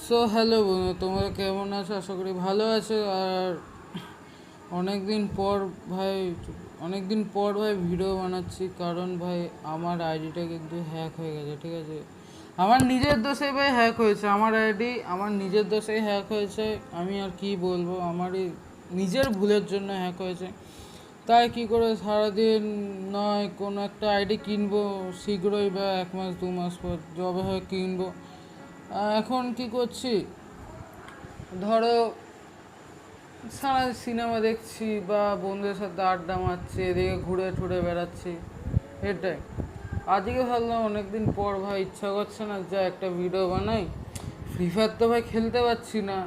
So hello বন্ধু, তোমরা কেমন আছো? আশা করি ভালো আছো। আর অনেকদিন পর ভাই অনেকদিন পর ভিডিও বানাচ্ছি, কারণ ভাই আমার আইডিটা কিন্তু হ্যাক হয়ে গেছে। ঠিক আছে, আমার নিজের দোষে ভাই হ্যাক হয়েছে। আমার আইডি আমার নিজের দোষেই হ্যাক হয়েছে। আমি আর কি বলবো, আমারই নিজের ভুলের জন্য হ্যাক হয়েছে। তাই কি করে সারাদিন নয় কোনো একটা আইডি কিনবো শীঘ্রই, বা 1 মাস 2 মাস পর যবে হয় কিনবো। এখন কি করছি, ধরো সারা সিনেমা দেখছি বা বন্ধুদের সাথে আড্ডা মারছি, এদিকে ঘুরে টুরে বেড়াচ্ছি, এটাই। আজকে ভাবলাম অনেকদিন পর ভাই ইচ্ছা করছে না যে একটা ভিডিও বানাই। ফ্রি ফায়ার তো ভাই খেলতে পারছি না,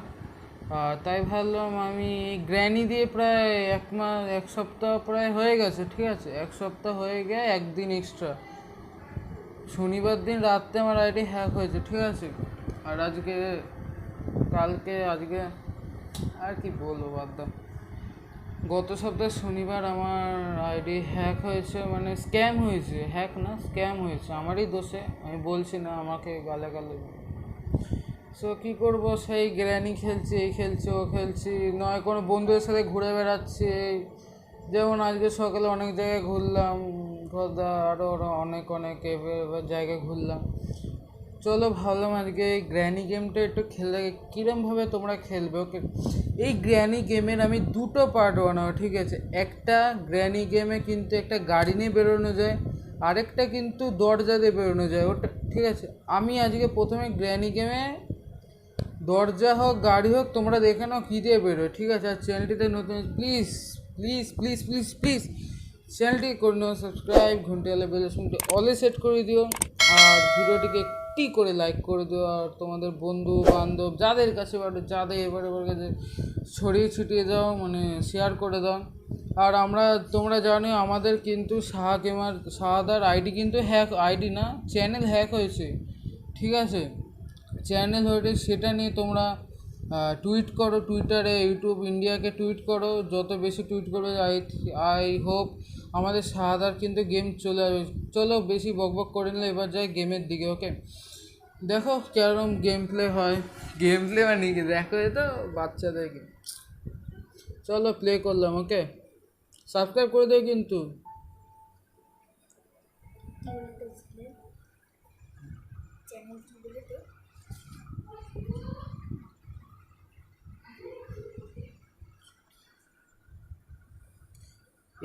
তাই ভাবলাম আমি গ্র্যানি দিয়ে প্রায় 1 মাস 1 সপ্তাহ প্রায় হয়ে গেছে। ঠিক আছে, 1 সপ্তাহ হয়ে গিয়ে একদিন এক্সট্রা শনিবার দিন রাত্রে আমার আইডি হ্যাক হয়েছে। ঠিক আছে, আর আজকে আর কি বলবো, বাদ দাও। গত সপ্তাহে শনিবার আমার আইডি হ্যাক হয়েছে, মানে স্ক্যাম হয়েছে, হ্যাক না স্ক্যাম হয়েছে। আমারই দোষে, আমি বলছি না, আমাকে গালে গালে। সো কী করবো, সেই গ্র্যানি খেলছি, এই খেলছি, ও খেলছি, নয় কোনো বন্ধুদের সাথে ঘুরে বেড়াচ্ছি। যেমন আজকে সকালে অনেক জায়গায় ঘুরলাম, ঘরদা আরও অনেক অনেক জায়গায় ঘুরলাম। চলো ভাবলাম আজকে এই গ্র্যানি গেমটা একটু খেলে কীরমভাবে তোমরা খেলবে। ওকে, এই গ্র্যানি গেমের আমি দুটো পার্ট বানাবো। ঠিক আছে, একটা গ্র্যানি গেমে কিন্তু একটা গাড়ি নিয়ে বেরোনো যায়, আরেকটা কিন্তু দরজা দিয়ে বেরোনো যায়। ওটা ঠিক আছে, আমি আজকে প্রথমে গ্র্যানি গেমে দরজা হোক গাড়ি হোক তোমরা দেখে নাও কী দিয়ে বেরোয়। ঠিক আছে, আর চ্যানেলটিতে নতুন please please please please please চ্যানেলটি করে নিও সাবস্ক্রাইব, ঘন্টি আলে বেল শুনতে অলে সেট করে দিও, আর ভিডিওটিকে একটি করে লাইক করে দিও, আর তোমাদের বন্ধু বান্ধব যাদের কাছে পারো যাদের এবারে কাছে ছড়িয়ে ছিটিয়ে দাও, মানে শেয়ার করে দাও। আর তোমরা জানো আমাদের কিন্তু শাহাদার আইডি কিন্তু হ্যাক, আইডি না চ্যানেল হ্যাক হয়েছে। ঠিক আছে, চ্যানেল হয়েছে, সেটা নিয়ে তোমরা টুইট করো টুইটারে, ইউটিউব ইন্ডিয়াকে টুইট করো। যত বেশি টুইট করবে আই হোপ আমাদের শাহাদার কিন্তু গেম চলে আসবে। চলো বেশি বকবক করে নিলে এবার যাই গেমের দিকে। ওকে, দেখো কেরম গেম প্লে হয়, গেম প্লে মানে কি দেখো, এ তো বাচ্চাদের গেম। চলো প্লে করলাম। ওকে, সাবস্ক্রাইব করে দিও কিন্তু।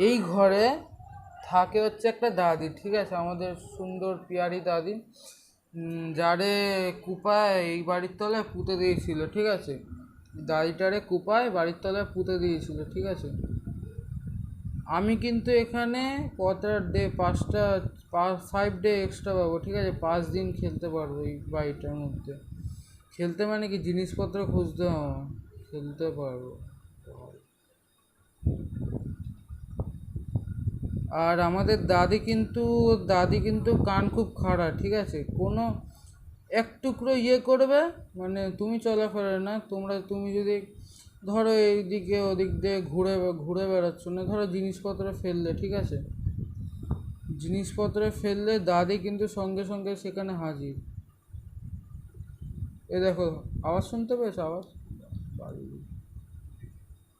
এই ঘরে থাকে হচ্ছে একটা দাদি। ঠিক আছে, আমাদের সুন্দর পিয়ারি দাদি, যারে কুপায় এই বাড়ির তলায় পুঁতে দিয়েছিল। ঠিক আছে, দাদিটারে কুপায় বাড়ির তলায় পুঁতে দিয়েছিল। ঠিক আছে, আমি কিন্তু এখানে কটা ডে 5 ডে এক্সট্রা পাবো। ঠিক আছে, 5 দিন খেলতে পারবো এই বাড়িটার মধ্যে। খেলতে মানে কি, জিনিসপত্র খুঁজতে হবে, খেলতে পারবো। আর আমাদের দাদি কিন্তু কান খুব খাড়া। ঠিক আছে, কোনো এক টুকরো করবে, মানে তুমি চলাফেরা না, তুমি যদি ধরো এইদিকে ওদিক দিয়ে ঘুরে ঘুরে বেড়াচ্ছ না, ধরো জিনিসপত্র ফেললে, ঠিক আছে, জিনিসপত্র ফেললে দাদি কিন্তু সঙ্গে সঙ্গে সেখানে হাজির। এ দেখো, আওয়াজ শুনতে পেয়েছো? আওয়াজ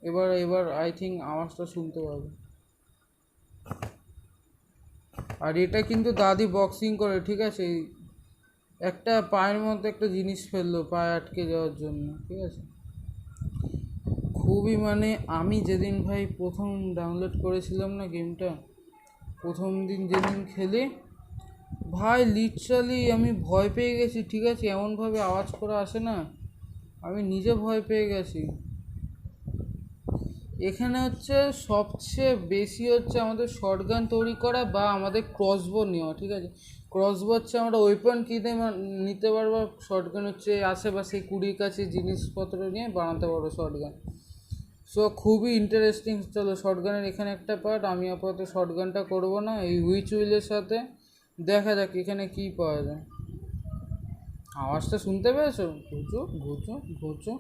এবার এবার আই থিঙ্ক আওয়াজটা শুনতে পাবে। আর এটা কিন্তু দাদি বক্সিং করে। ঠিক আছে, একটা পায়ের মধ্যে একটা জিনিস ফেললো পায়ে আটকে যাওয়ার জন্য। ঠিক আছে, খুবই মানে আমি যেদিন ভাই প্রথম ডাউনলোড করেছিলাম না গেমটা, প্রথম দিন যেদিন খেলি ভাই লিটারালি আমি ভয় পেয়ে গেছি। ঠিক আছে, এমনভাবে আওয়াজ করে আসে না, আমি নিজে ভয় পেয়ে গেছি। এখানে হচ্ছে সবচেয়ে বেশি হচ্ছে আমাদের শর্টগান তৈরি করা বা আমাদের ক্রসবো নেওয়া। ঠিক আছে, ক্রসবো হচ্ছে আমরা ওয়েপন কিনে নিতে পারবো, শর্টগান হচ্ছে আশেপাশে কুড়ির কাছে জিনিসপত্র নিয়ে বানাতে পারবো শর্টগান। সো খুবই ইন্টারেস্টিং। চলো শর্টগানের এখানে একটা পার্ট, আমি আপাতত শর্টগানটা করবো না, এই হুইচ হুইলের সাথে দেখা যাক এখানে কী পাওয়া যায়। আওয়াজটা শুনতে পেয়েছো? ঘুচো ঘুচো ঘুচো।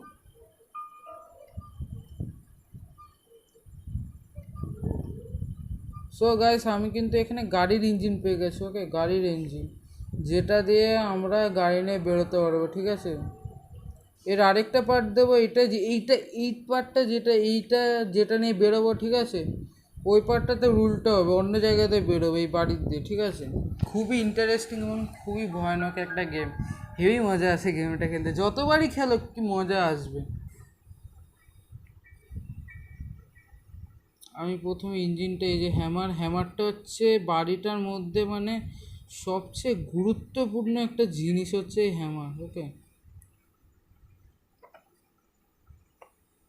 সো গাইস, আমি কিন্তু এখানে গাড়ির ইঞ্জিন পেয়ে গেছি। ওকে, গাড়ির ইঞ্জিন, যেটা দিয়ে আমরা গাড়ি নিয়ে বেরোতে পারবো। ঠিক আছে, এর আরেকটা পার্ট দেবো, এটা যে এইটা এই পার্টটা যেটা নিয়ে বেরোবো, ঠিক আছে, ওই পার্টটাতে উল্টো হবে, অন্য জায়গাতে বেরোবে এই বাড়ির দিয়ে, ঠিক আছে। খুবই ইন্টারেস্টিং এবং খুবই ভয়ানক একটা গেম, হেভি মজা আসে গেমটা খেলতে, যতবারই খেলো কি মজা আসবে। আমি প্রথমে ইঞ্জিনটা, এই যে হ্যামারটা হচ্ছে বাড়িটার মধ্যে মানে সবচেয়ে গুরুত্বপূর্ণ একটা জিনিস হচ্ছে এই হ্যামার, ওকে।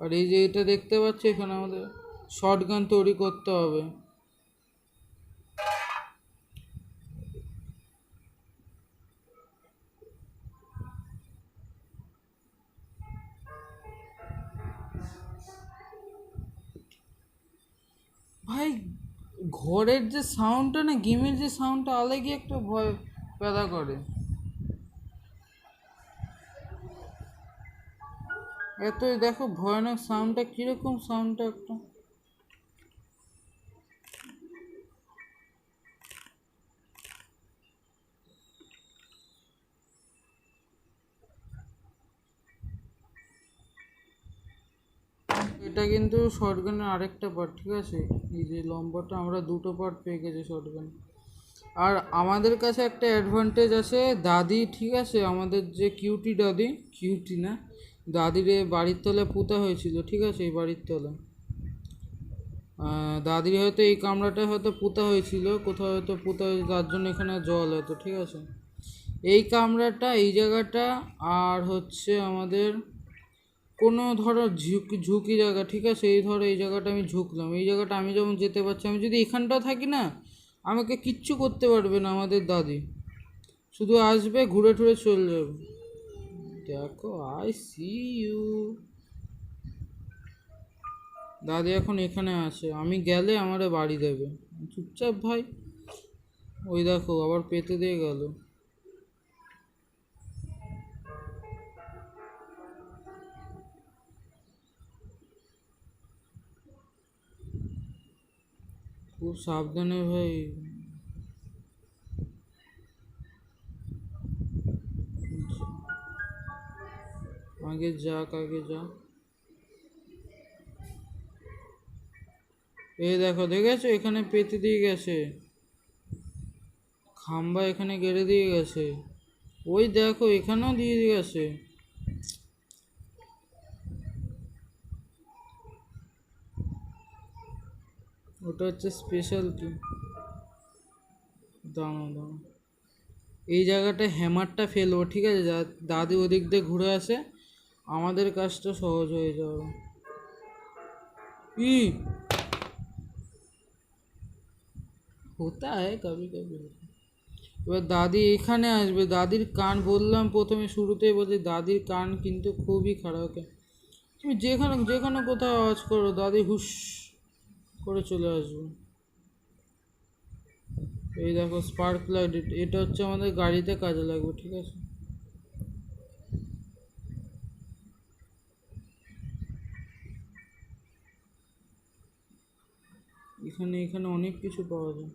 আর এই যে এটা দেখতে পাচ্ছি, এখানে আমাদের শটগান তৈরি করতে হবে। ভাই ঘরের যে সাউন্ডটা না, গেমের যে সাউন্ডটা আলাদা একটা ভয় পেদা করে। এত দেখো ভয়ানক সাউন্ডটা, কিরকম সাউন্ডটা একটা। এটা কিন্তু শটগানের আরেকটা পার্ট, ঠিক আছে। এই যে লম্বাটা আমরা দুটো পার্ট পেয়ে গেছি শটগান। আর আমাদের কাছে একটা অ্যাডভান্টেজ আছে, দাদি, ঠিক আছে, আমাদের যে কিউটি দাদি, কিউটি না, দাদির বাড়ির তলায় পুঁতা হয়েছিল, ঠিক আছে, এই বাড়ির তলায় দাদির হয়তো এই কামরাটা হয়তো পুঁতা হয়েছিল, কোথাও হয়তো পুঁতা হয়েছিল, তার জন্য এখানে জল হয়তো, ঠিক আছে। এই কামরাটা, এই জায়গাটা, আর হচ্ছে আমাদের কোনো ধরো ঝুঁকি জায়গা, ঠিক আছে, এই ধরো এই জায়গাটা আমি ঝুঁকলাম, এই জায়গাটা আমি যেমন যেতে পারছি, আমি যদি এখানটাও থাকি না, আমাকে কিচ্ছু করতে পারবে না আমাদের দাদি, শুধু আসবে ঘুরে টুরে চলে যাবে। দেখো, আই সি ইউ। দাদি এখন এখানে আছে, আমি গেলে আমারে বাড়ি দেবে, চুপচাপ ভাই। ওই দেখো আবার পেতে দিয়ে গেল। খুব সাবধানে ভাই। আগে যাক, আগে যা। এই দেখো, দেখেছো এখানে পেতে দিয়ে গেছে, খাম্বা এখানে গেড়ে দিয়ে গেছে। ওই দেখো এখানেও দিয়ে গেছে। ওটা হচ্ছে স্পেশাল কি, দাঁড়াও দাঁড়াও, এই জায়গাটায় হ্যামারটা ফেলবো, ঠিক আছে, দাদি ওদিক দিয়ে ঘুরে আসে, আমাদের কাজটা সহজ হয়ে যাবে। ই হতা হয় কবি কবি। এবার দাদি এখানে আসবে, দাদির কান, বললাম প্রথমে শুরুতেই বলছি, দাদির কান কিন্তু খুবই খারাপ, ওকে। তুমি যেখানে যেখানে কোথাও আওয়াজ করো, দাদি হুস করে চলে আসবে। এই দেখো স্পার্ক লাইট, এটা হচ্ছে আমাদের গাড়িতে কাজে লাগবে, ঠিক আছে। এখানে এখানে অনেক কিছু পাওয়া যায়।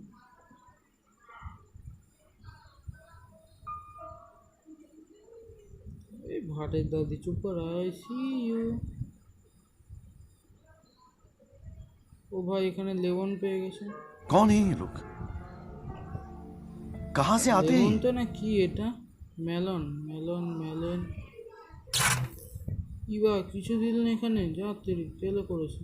এই ভাটের দাদি চুপ কর, আই সি ইউ। ও ভাই এখানে লেমন পেয়ে গেছে। कौन है ये लोग? कहाँ से आते লেমন हैं? তো না কি এটা, মেলন মেলন মেলন, কি বা কিছু দিল না এখানে, যা তেলে করেছে।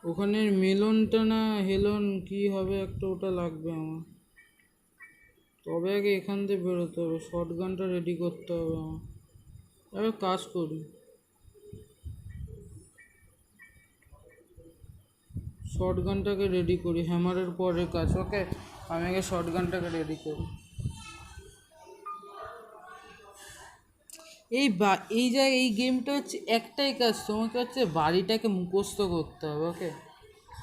ওখানের মেলনটা না হেলন কি হবে একটা, ওটা লাগবে আমার। তবে আগে এখান থেকে বেরোতে হবে, শর্ট গানটা রেডি করতে হবে আমার। এবার কাজ করি, শর্ট গানটাকে রেডি করি, হ্যামারের পরের কাজ, ওকে। আমি আগে শর্ট গানটাকে রেডি করি। এই জায়গায় এই গেমটা হচ্ছে একটাই কাজ, তোমাকে হচ্ছে বাড়িটাকে মুখস্থ করতে হবে, ওকে,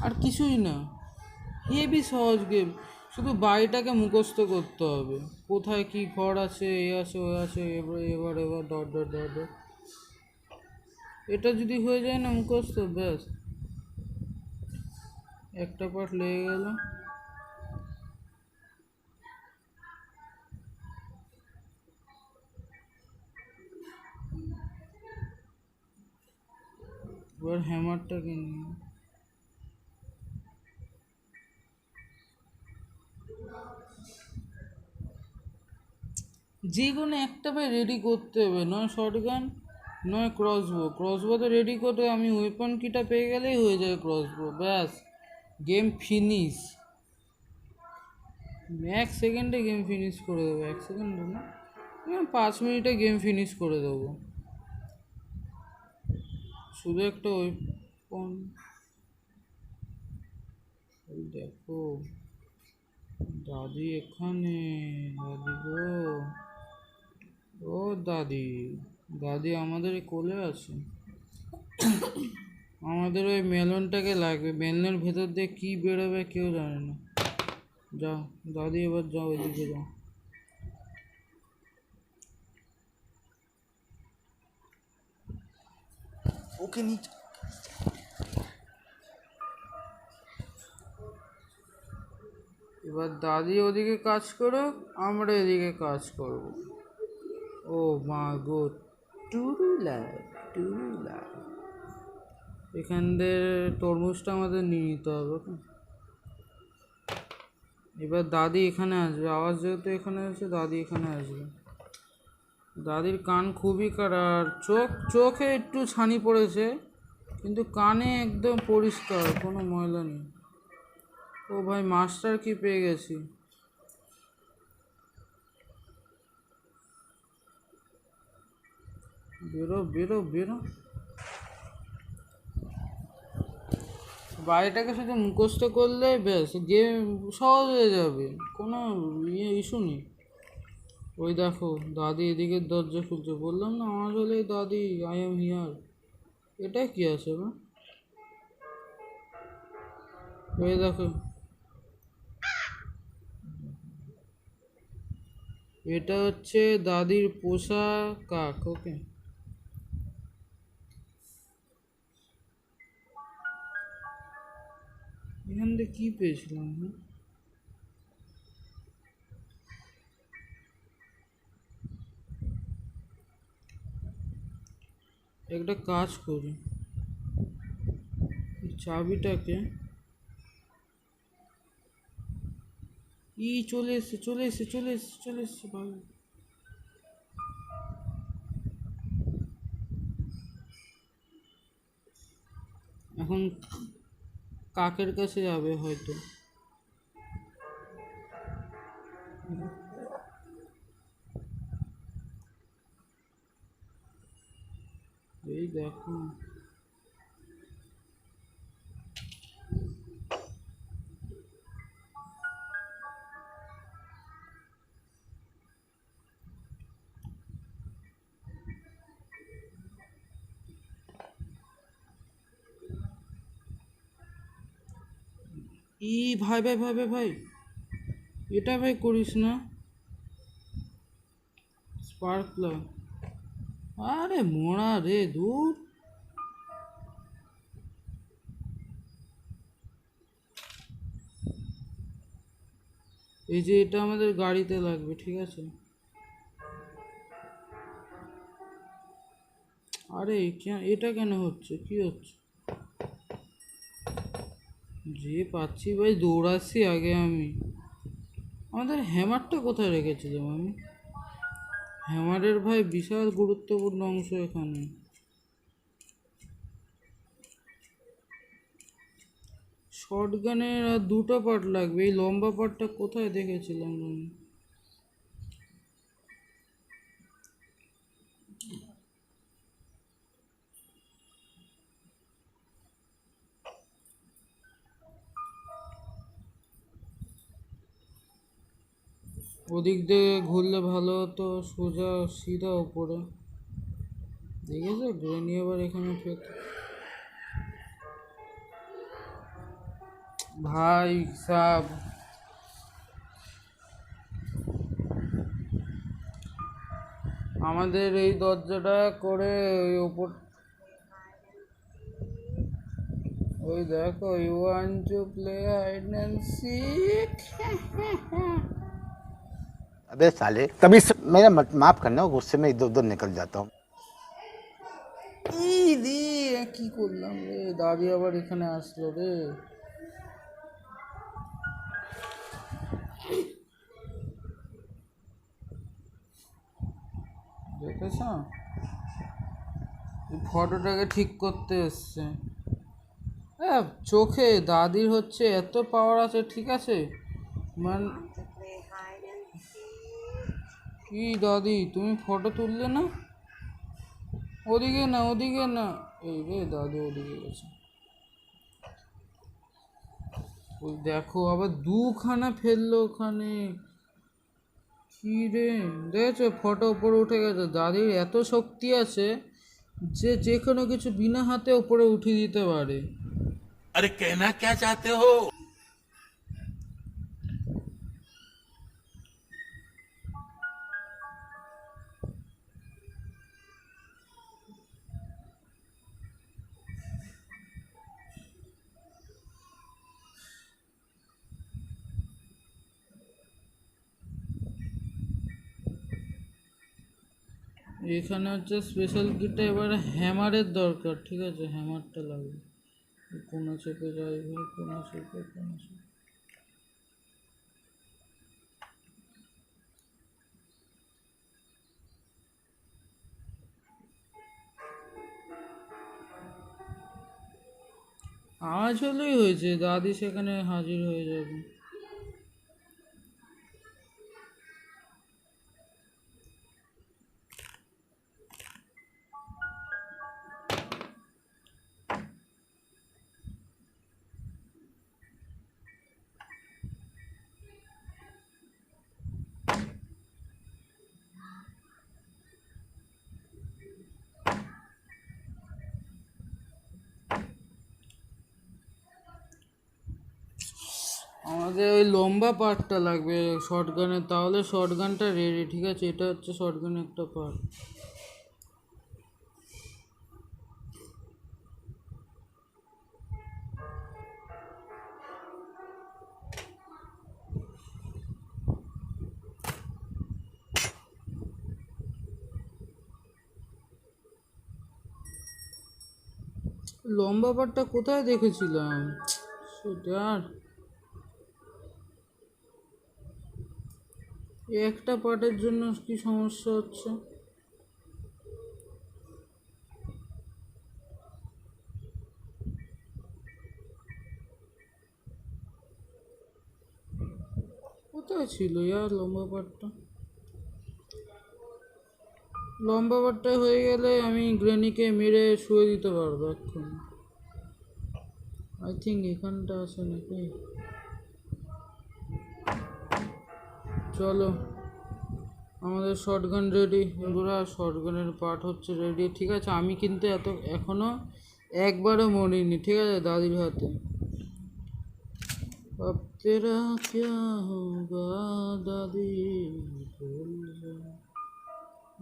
আর কিছুই না। হেবি সহজ গেম, শুধু বাড়িটাকে মুখস্থ করতে হবে, কোথায় কি ঘর আছে, এ আছে ওই আছে, এবার এবার এবার ডট ডট ডট ডট। এটা যদি হয়ে যায় না মুখস্থ, ব্যাস একটা পার্ট লেগে গেল। এবার হ্যামারটা কিনি। যে কোনো একটা ভাই রেডি করতে হবে, নয় শর্টগান নয় ক্রসবো। ক্রসবো তো রেডি করে আমি ওয়েপন কিটা পেয়ে গেলেই হয়ে যায় ক্রসবো, ব্যাস গেম ফিনিশ। 1 সেকেন্ডে গেম ফিনিশ করে দেবো, 1 সেকেন্ডে না, 5 মিনিটে গেম ফিনিশ করে দেবো। শুধু একটা ওয়েপন। দেখো দাদি এখানে, দাদি গো, ও দাদি, দাদি আমাদের কোলে আছে। আমাদের ওই মেলনটাকে লাগবে, মেলনের ভেতর দিয়ে কি বেরোবে কেউ জানে না। যাও দাদি, এবার যাও এদিকে যাও। ओके नीचे এবার দাদি ওদিকে কাজ করো, আমরা এদিকে কাজ করব। ও মা গো, টুরুলা টুরুলা। এখান দিয়ে তরমুজটা আমাদের নিয়ে নিতে হবে। এবার দাদি এখানে আসবে, আওয়াজ যেহেতু এখানে আছে দাদি এখানে আসবে। দাদির কান খুবই খারাপ, আর চোখে একটু ছানি পড়েছে, কিন্তু কানে একদম পরিষ্কার, কোনো ময়লা নেই। ও ভাই মাস্টার কি পেয়ে গেছি। বেরো বেরো বেরো। বাড়িটাকে শুধু মুখস্থ করলে ব্যাস গেম সহজ হয়ে যাবে, কোনো ইস্যু নেই। ওই দেখো দাদি এদিকে দরজা খুলছে, বললাম না আমার হলে দাদি, আই এম হিয়ার। এটা কি আছে বা? ওই দেখো, এটা হচ্ছে দাদির পোষা কাক। ওকে, এখান থেকে কি পেয়েছিলাম? হ্যাঁ, একটা কাজ করি, চাবিটাকে চলে এসছে চলে এসছে চলে এসছে চলে এসছে ভালো। এখন কাকের কাছে যাবে হয়তো। এই দেখো, ভাই ভাই ভাই ভাই ভাই, এটা ভাই করিস না, স্পার্ক প্লাগ। আরে মোড়া রে, দূর। এই যে এটা আমাদের গাড়িতে লাগবে, ঠিক আছে। আরে এটা কেন হচ্ছে, কি হচ্ছে? যে পাচ্ছি ভাই দৌড়াচ্ছি আগে আমি। আমাদের হ্যামারটা কোথায় রেখেছিলাম আমি? হ্যামারের ভাই বিশাল গুরুত্বপূর্ণ অংশ এখানে। শর্টগানের আর 2টা পার্ট লাগবে, এই লম্বা পার্টটা কোথায় দেখেছিলাম আমি? ওদিক দিয়ে ঘুরলে ভালো হতো, সোজা সিধা ওপরে। দেখেছো গ্রেনি আবার এখানে ফের। ভাই সাব, আমাদের এই দরজাটা করে ওই ওপর, ওই দেখো, you want to play hide and seek. अबे साले तभी मेरा माफ करना, गुस्से में इधर उधर निकल जाता हूँ। ই রে কি করলাম রে, দাদি আবার এখানে আসলো রে। দেখেছ, ফটোটাকে ঠিক করতে এসছে। হ্যাঁ, চোখে দাদির হচ্ছে এত পাওয়ার আছে, ঠিক আছে। মান কি দাদি, তুমি ফটো তুললে না? ওদিকে না, ওদিকে না। এই রে, দাদি ওদিকে গেছে। ওই দেখো আবার দুখানা ফেললো ওখানে। কি রে, দেখেছো ফটো উপরে উঠে গেছে। দাদির এত শক্তি আছে যে যে কোনো কিছু বিনা হাতে উপরে উঠিয়ে দিতে পারে। अरे कहना क्या चाहते हो? এখানে হচ্ছে স্পেশাল কিটে এবারে হ্যামারের দরকার, ঠিক আছে, হ্যামারটা লাগবে। কোনা চেপে যাই ভাই, কোনা চেপে, কোনা চেপে। আজ হলেই হয়েছে, দাদি সেখানে হাজির হয়ে যাবে। আমাদের ওই লম্বা পার্টটা লাগবে শর্ট গানের, তাহলে শর্ট গানটা রেডি, ঠিক আছে। এটা হচ্ছে শর্ট গানের একটা পার্ট। লম্বা পার্টটা কোথায় দেখেছিলাম সেটা, আর একটা পার্টের জন্য কি সমস্যা হচ্ছে। কোথায় ছিল ইয়ার লম্বা পার্টটা? লম্বা পার্টটা হয়ে গেলে আমি গ্রেনিকে মেরে শুয়ে দিতে পারবো এখন। আই থিঙ্ক এখানটা আছে নাকি। চলো, আমাদের শর্ট গান রেডি। এগুলো শর্ট গানের পার্ট হচ্ছে রেডি, ঠিক আছে। আমি কিন্তু এখনো একবারও মরিনি, ঠিক আছে, দাদির হাতে। अब तेरा क्या होगा दादी, बोल जा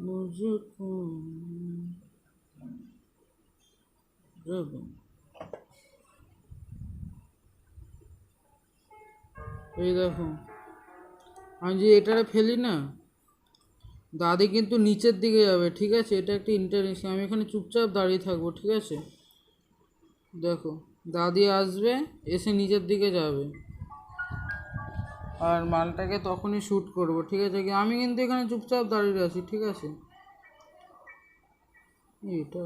मुझको। जब এই দেখো, আমি যে এটারে ফেলি না, দাদি কিন্তু নিচের দিকে যাবে, ঠিক আছে। এটা একটা ইন্টারেস্টিং। আমি এখানে চুপচাপ দাঁড়িয়ে থাকবো, ঠিক আছে। দেখো, দাদি আসবে, এসে নিচের দিকে যাবে, আর মালটাকে তখনই শ্যুট করব, ঠিক আছে। আমি কিন্তু এখানে চুপচাপ দাঁড়িয়ে আছি, ঠিক আছে। এটা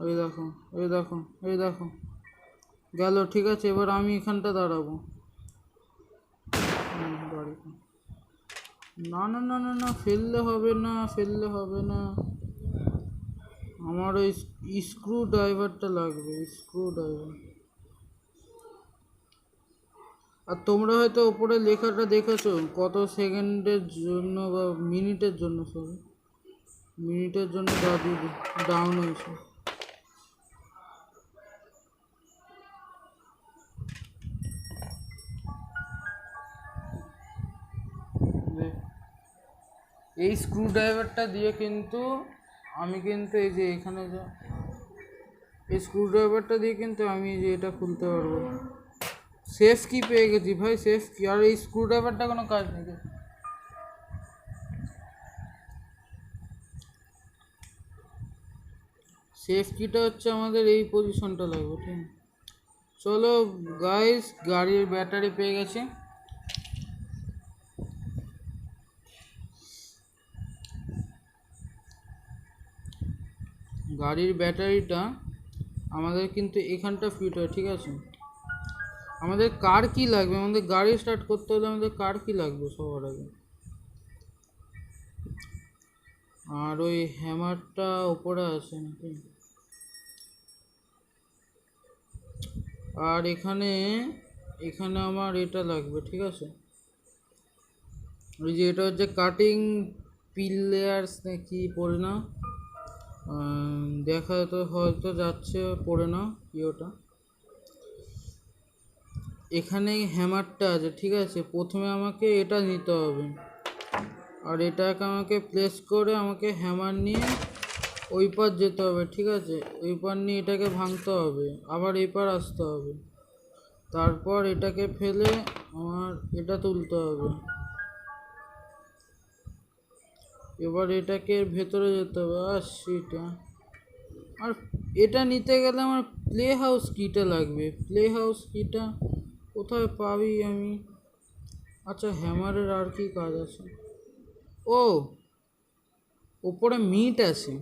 এই দেখো, এই দেখো, এই দেখো, গেল, ঠিক আছে। এবার আমি এখানটা দাঁড়াবো। বাড়িতে না, না, না, না, না, ফেললে হবে না, ফেললে হবে না। আমার ওই স্ক্রু ড্রাইভারটা লাগবে, স্ক্রু ড্রাইভার। আর তোমরা হয়তো ওপরে লেখাটা দেখেছো কত সেকেন্ডের জন্য বা মিনিটের জন্য, সরি মিনিটের জন্য দাদি ডাউন হয়েছে। এই স্ক্রু ড্রাইভারটা দিয়ে কিন্তু আমি কিন্তু এই যে এখানে যে এই স্ক্রু ড্রাইভারটা দিয়ে কিন্তু আমি যে এটা খুলতে পারবো। সেফ কি পেয়ে গেছি ভাই, সেফ কি। আর এই স্ক্রু ড্রাইভারটা কোনো কাজ নেই। সেফটিটা হচ্ছে আমাদের এই পজিশনটা লাগবে, ঠিক আছে? চলো গাইস, গাড়ির ব্যাটারি পেয়ে গেছি। গাড়ির ব্যাটারিটা আমাদের কিন্তু এখানটা ফিট হয়, ঠিক আছে? আমাদের কার কি লাগবে, আমাদের গাড়ি স্টার্ট করতে হলে আমাদের কার কি লাগবে সবার আগে? আর ওই হ্যামারটা ওপরে আছে নাকি? আর এখানে এখানে আমার এটা লাগবে, ঠিক আছে? ওই যে এটা হচ্ছে কাটিং পিলার্স নাকি পড়ে না, দেখা তো হয়তো যাচ্ছে, পড়ে না কি ওটা। এখানে হ্যামারটা আছে, ঠিক আছে? প্রথমে আমাকে এটা নিতে হবে, আর এটাকে আমাকে প্লেস করে আমাকে হ্যামার নিয়ে ওই পার যেতে হবে, ঠিক আছে? ওই পার নিয়ে এটাকে ভাঙতে হবে, আবার এই পার আসতে হবে, তারপর এটাকে ফেলে আমার এটা তুলতে হবে, এবার এটাকে ভেতরে যেতে হবে। আর সেটা, আর এটা নিতে গেলে আমার প্লে হাউস কিটা লাগবে। প্লে হাউস কিটা কোথায় পাবি আমি? আচ্ছা, হ্যামারের আর কি কাজ আছে? ও, ওপরে মিট আছে,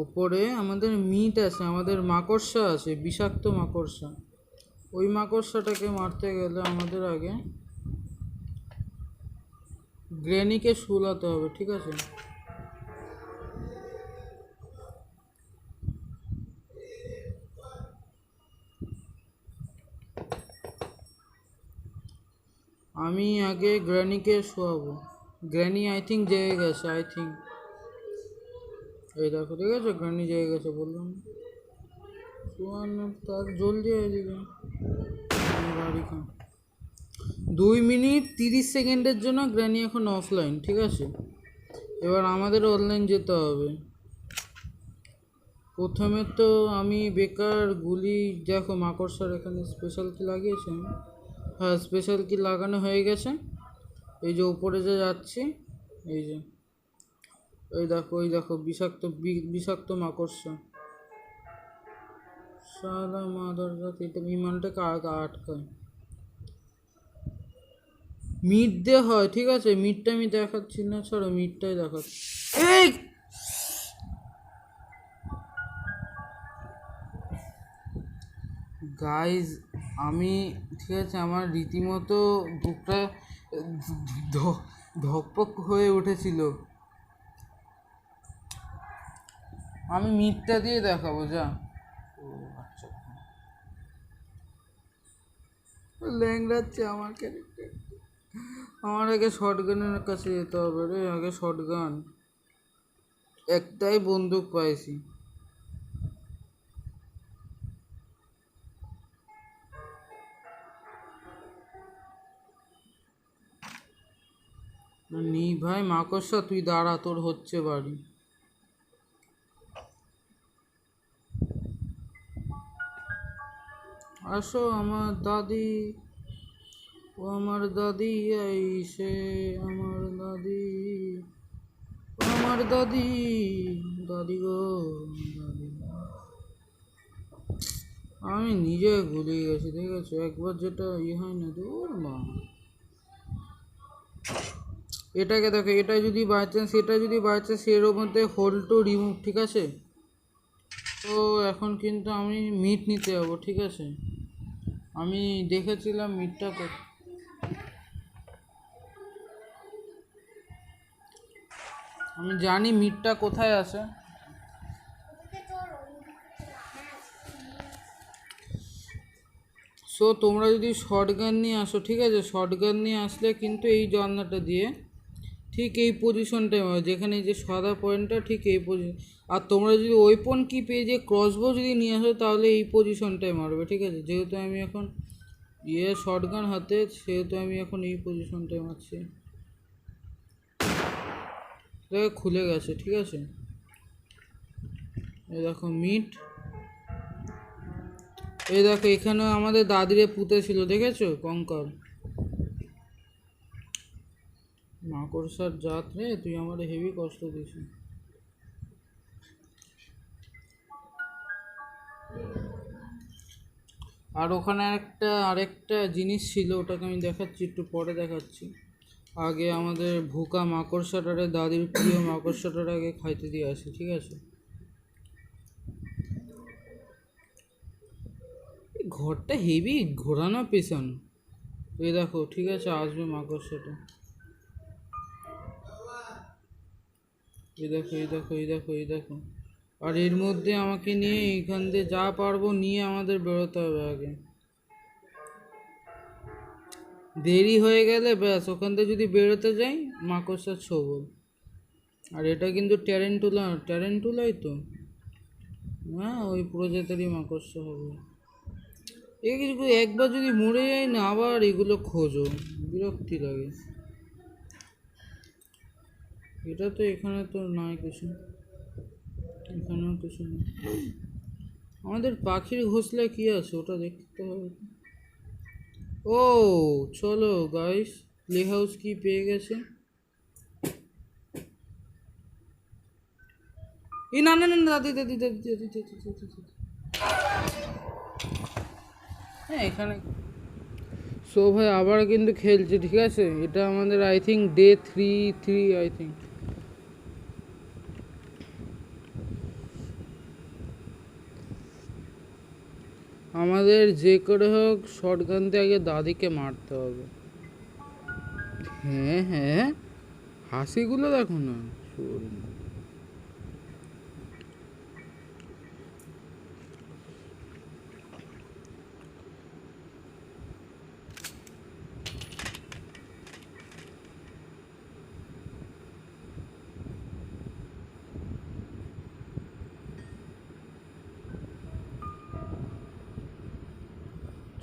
ওপরে আমাদের মিট আছে, আমাদের মাকড়সা আছে, বিষাক্ত মাকড়সা। ওই মাকড়সাটাকে মারতে গেলে আমাদের আগে গ্রেনিকে শুলাতে হবে, ঠিক আছে? আমি আগে গ্র্যানিকে শোয়াবো। গ্র্যানি আই থিঙ্ক জেগে গেছে, আই থিঙ্ক। এই দেখো, ঠিক আছে, গ্র্যানি জেগে গেছে, বললাম। শোয়ানো তার জলদি এদিকে গাড়ি খান। 2 মিনিট 30 সেকেন্ডের জন্য গ্র্যানি এখন অফলাইন, ঠিক আছে? এবার আমাদের অনলাইন যেতে হবে। প্রথমে তো আমি বেকার গুলি, দেখো মাকড়সার এখানে স্পেশাল কি লাগিয়েছে? হ্যাঁ, স্পেশাল কি লাগানো হয়ে গেছে। এই যে উপরে যে যাচ্ছি, এই যে ওই দেখো বিষাক্ত বিষাক্ত মাকড়সা। সাদা মাদার জাতি, এটা বিমানটাকে আটকায়। মিট দিয়ে হয়, ঠিক আছে? মিটটা আমি দেখাচ্ছি না, ছাড়ো, মিটটাই দেখাচ্ছি। এই গাইজ, আমি, ঠিক আছে, আমার রীতিমতো বুকটা ধকপক হয়ে উঠেছিল। আমি মিটটা দিয়ে দেখাবো, যা। আচ্ছা, ল্যাংড়াচ্ছে আমার ক্যারেক্টার। আমার আগে শটগানের কাছে যেতে হবে রে, আগে শটগান। একটাই বন্দুক পাইছি। নি ভাই মাকড়সা, তুই দাঁড়া, তোর হচ্ছে বাড়ি। আসো আমার দাদি, ও আমার দাদি আইসে, আমার দাদি, ও আমার দাদি, দাদি গো দাদি। আমি নিজে ভুলে গেছি, ঠিক আছে? একবার যেটা হয় না, দূর মা। এটাকে দেখো, এটা যদি বাই চান্স এর মধ্যে হোল্ড টু রিমুভ, ঠিক আছে? তো এখন কিন্তু আমি মিট নিতে যাবো, ঠিক আছে? আমি দেখেছিলাম মিটটা আমি জানি মিটটা কোথায় আছে। সো তোমরা যদি শর্টগান নিয়ে আসো, ঠিক আছে? শর্টগান নিয়ে আসলে কিন্তু এই জানলাটা দিয়ে ঠিক এই পজিশনটাই মারবে, যেখানে যে সাদা পয়েন্টটা, ঠিক এই পজিশন। আর তোমরা যদি ওয়েপন কি পেয়ে যে ক্রসবো যদি নিয়ে আসো, তাহলে এই পজিশনটাই মারবে, ঠিক আছে? যেহেতু আমি এখন শর্টগান হাতে, সেহেতু আমি এখন এই পজিশনটাই মারছি। দেখো খুলে গেছে, ঠিক আছে? এই দেখো মিট, এই দেখো এখানে আমাদের দাদিরে পুঁতে ছিল, দেখেছো? কঙ্কাল মাকড়সার জাত রে, তুই আমার হেভি কষ্ট দিস। আর ওখানে আরেকটা জিনিস ছিল, ওটাকে আমি দেখাচ্ছি, একটু পরে দেখাচ্ছি। আগে আমাদের ভুকা মাকড়সাটারে, দাদির প্রিয় মাকড়সাটারে আগে খাইতে দিয়ে আসি, ঠিক আছে? এই ঘরটা হেভি ঘোরানো পেছানো। এই দেখো, ঠিক আছে, আসবে মাকড়সাটা। এই দেখো, এই দেখো, এই দেখো, এই দেখো। আর এর মধ্যে আমাকে নিয়ে এইখান দিয়ে যা পারবো নিয়ে আমাদের বেরোতে হবে আগে। দেরি হয়ে গেলে ব্যাস, ওখান থেকে যদি বেরোতে যাই মাকড়সার ছবল। আর এটা কিন্তু ট্যারেন্টুলাই তো, হ্যাঁ, ওই প্রজাতিরই মাকড়সা হবে। এই কিছু একবার যদি মরে যায় না, আবার এগুলো খোঁজো, বিরক্তি লাগে। এটা তো এখানে তো নাই কিছু, এখানেও কিছু নেই। আমাদের পাখির ঘোষলায় কি আছে ওটা দেখতে হবে। ও চলো গাইস, প্লে হাউস কি পেয়ে গেছে। এই না না না না, দাদি দাদি দাদি দাদি দাদি দাদি দাদি। হ্যাঁ এখানে সো ভাই আবার কিন্তু খেলছে, ঠিক আছে? এটা আমাদের I think day 3 I think. আমাদের যে করে হোক শটগান দিয়ে আগে দাদিকে মারতে হবে। হ্যাঁ হ্যাঁ, হাসিগুলো দেখো না।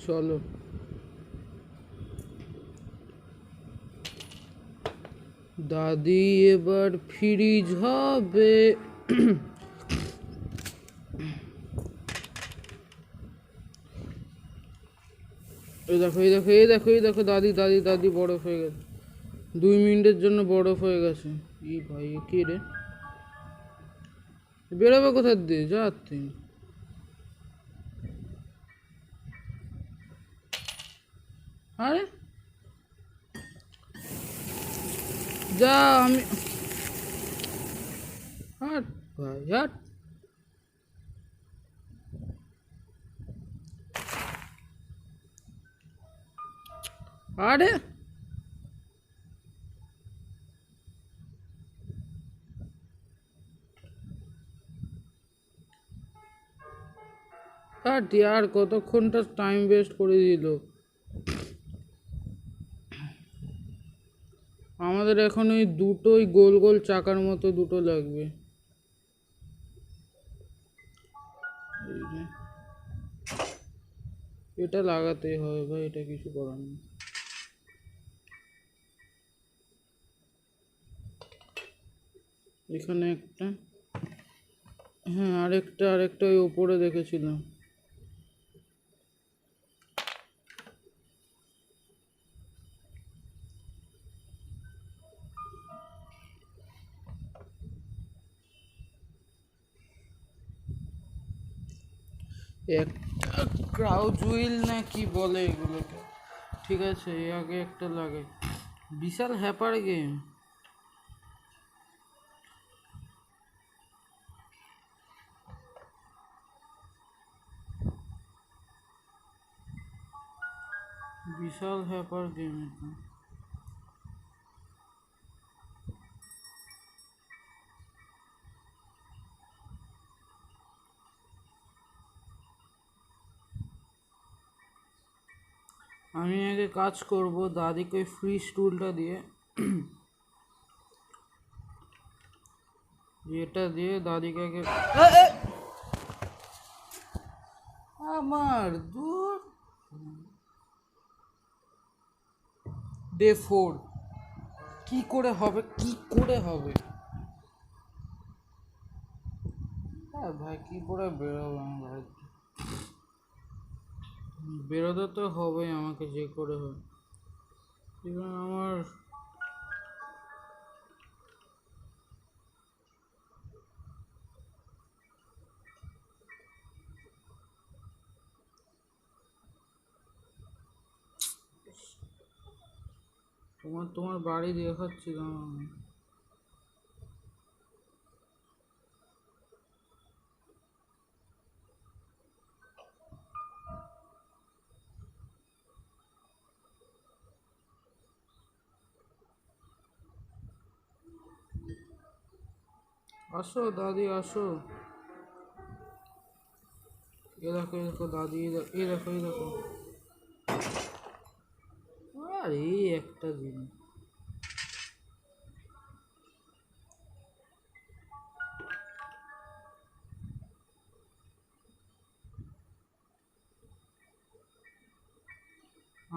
চলো দাদি এবার ফ্রিজ হবে। এই দেখো, এই দেখো, এই দেখো, এই দেখো, দাদি দাদি দাদি বরফ হয়ে গেছে, 2 মিনিটের জন্য বরফ হয়ে গেছে। এই ভাই কে রে, বেরোবে কোথার দিয়ে যাচ্ছি? আরে যা, আমি হাট ভাই হাট। আরে হাট ইয়ার, কতক্ষণটা টাইম ওয়েস্ট করে দিল। আমাদের এখন ওই দুটোই গোল গোল চাকার মতো দুটো লাগবে। এই যে, এটা লাগাতেই হবে ভাই, এটা কিছু করার নেই। এখানে একটা, হ্যাঁ আরেকটা ওই ওপরে দেখেছিলাম। একটা ক্রাউচ হুইল না কি বলে এগুলোকে, ঠিক আছে? এ আগে একটা লাগে, বিশাল হ্যাপার গেম। বিশাল হ্যাপার গেম এটা। আমি আগে কাজ করব দাদিকে ওই ফ্রি স্টুলটা দিয়ে, এটা দিয়ে দাদিকে আগে আমার দূর। ডে 4 কি করে হবে, কি করে হবে? হ্যাঁ ভাই, কি করে বেরোবো আমি ভাই? বেরোতে তো হবেই আমাকে, যে করে হোক। এবার আমার তোমার বাড়ি দেখাচ্ছিলাম আমি। আসো দাদি আসো। এ দেখো দাদি, এ দেখো। আর এই একটা জিনিস,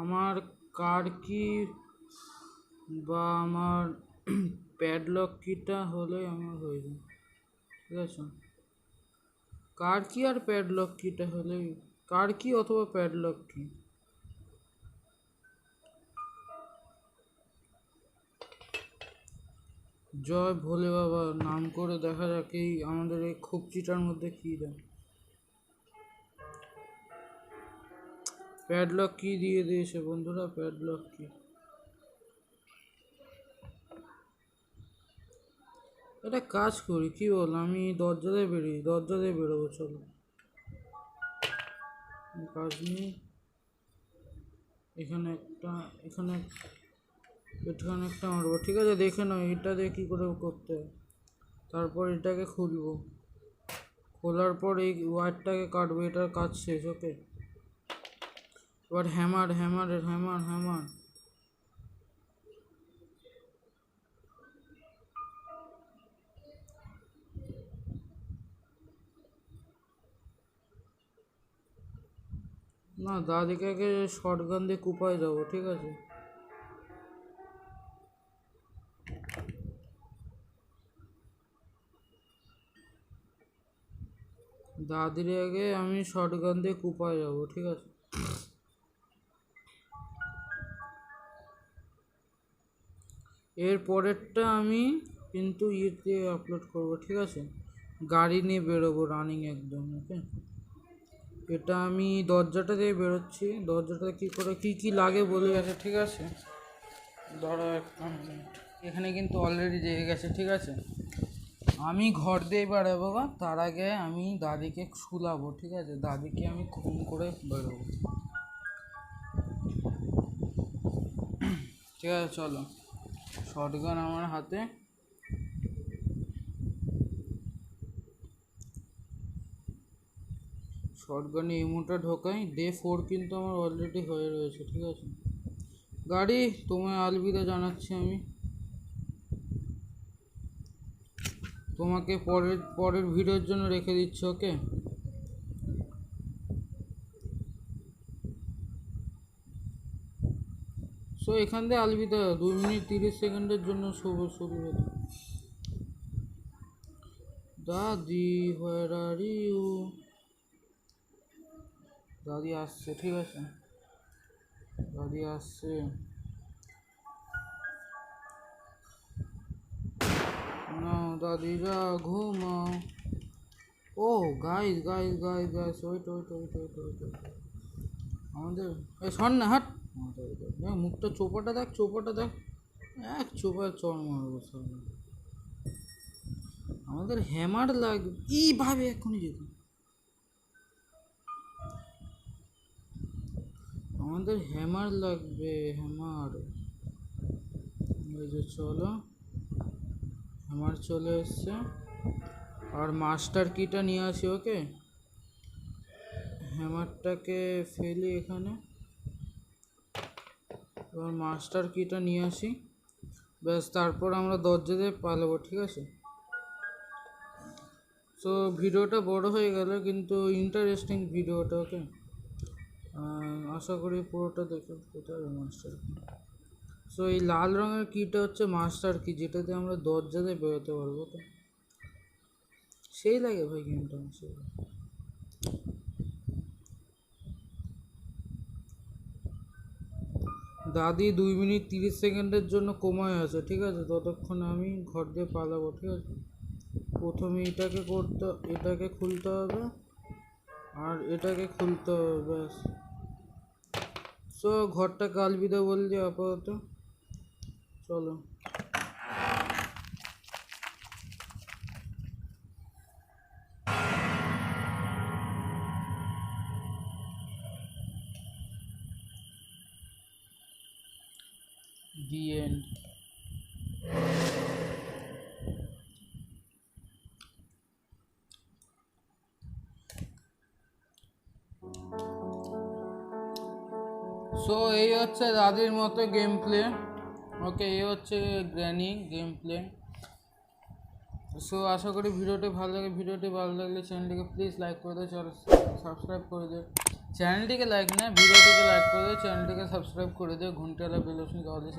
আমার কার কি বা আমার প্যাডলক কিটা হলে আমার হয়ে যায়, ঠিক আছে। কার কি আর প্যাডলক কিটা হলে, কার কি অথবা প্যাডলক কি। জয় ভোলে বাবা, নাম করে দেখা যাক এই আমাদের এই খুপচিটার মধ্যে কি দেয়। প্যাডলক কি দিয়ে দিয়েছে বন্ধুরা, প্যাডলক কি। এটা কাজ করি কি বল, আমি দরজা দিয়ে বেরোবো, চলো কাজ নেই। এখানে এখানে একটা মারবো, ঠিক আছে। দেখে নাও এটা দিয়ে কী করে করতে হয়। তারপর এটাকে খুলবো, খোলার পর এই ওয়্যারটাকে কাটবো, এটার কাজ শেষ। ওকে, এবার হ্যামার। না, দাদিকে শর্টগান দিয়ে কুপায় যাবো, ঠিক আছে। দাদির আগে আমি শর্টগান দিয়ে কুপায় যাবো, ঠিক আছে। এর পরেরটা আমি কিন্তু ইয়েতে আপলোড করবো, ঠিক আছে। গাড়ি নিয়ে বেরোবো রানিং একদম। ওকে, এটা আমি দরজাটা দিয়ে বেরোচ্ছি। দরজাটা কি লাগে বলে গেছে, ঠিক আছে। ধরো একটা মিনিট, এখানে কিন্তু অলরেডি জেগে গেছে, ঠিক আছে। আমি ঘর দিয়ে বেরোবো, তার আগে আমি দাদিকে শুলাবো, ঠিক আছে। দাদিকে আমি খুন করে বেরোবো, ঠিক আছে। চলো, শটগান আমার হাতে। শটগানে ইমোটা ঢোকাই। ডে 4 কিন্তু আমার অলরেডি হয়ে রয়েছে, ঠিক আছে। গাড়ি, তোমায় আলবিদা জানাচ্ছি আমি। তোমাকে পরের ভিডিওর জন্য রেখে দিচ্ছি। ওকে, সো এখান দিয়ে আলবিদা। 2 মিনিট 30 সেকেন্ডের জন্য শুরু হতো। দাদি হোয়ার আর ইউ। দাদি আসছে, ঠিক আছে। দাদি আসছে। না দাদিরা ঘুমাও। ও গাইস, ওয়েট। আমাদের এই শোন না, হাট। মুখটা চোপাটা দেখ। এক চোপায় চড় মারবো সব। আমাদের হ্যামার লাগবে এইভাবে, এখনই যেত। আমাদের হ্যামার লাগবে, হ্যামার। এই যে চলো, হ্যামার চলে এসছে। আর মাস্টার কিটা নিয়ে আসি। ওকে, হ্যামারটাকে ফেলি এখানে। এবার মাস্টার কিটা নিয়ে আসি, ব্যাস। তারপর আমরা দরজা দিয়ে পালাবো, ঠিক আছে। সো ভিডিওটা বড় হয়ে গেল, কিন্তু ইন্টারেস্টিং ভিডিওটা। ওকে, আশা করি পুরোটা দেখে। কোথায় মাস্টার কি। সো এই লাল রঙের কিটা হচ্ছে মাস্টার কি, যেটাতে আমরা দরজা দিয়ে বেরোতে পারবো। তো সেই লাগে ভাই গেমটা, সেই লাগে। দাদি 2 মিনিট 30 সেকেন্ডের জন্য কমায় আছে, ঠিক আছে। ততক্ষণে আমি ঘর দিয়ে পালাবো, ঠিক আছে। প্রথমে এটাকে খুলতে হবে, আর এটাকে খুলতে হবে, ব্যাস। সো ঘরটাকে আলবিদা বললি আপাতত। চলো the end. সো এই হচ্ছে দাদির মতো গেম প্লে। ওকে, এই হচ্ছে গ্র্যানি গেম প্লে। সো আশা করি ভিডিওটি ভালো লাগলে চ্যানেলটিকে প্লিজ লাইক করে দিও, সাবস্ক্রাইব করে দিও। চ্যানেলটিকে লাইক না, ভিডিওটিকে লাইক করে দিও, চ্যানেলটিকে সাবস্ক্রাইব করে দিও, ঘন্টালা বেল অপশন তাহলে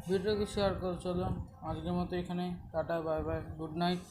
ভিডিওকে শেয়ার করো। চলো আজকের মতো এখানে tata, bye bye, good night.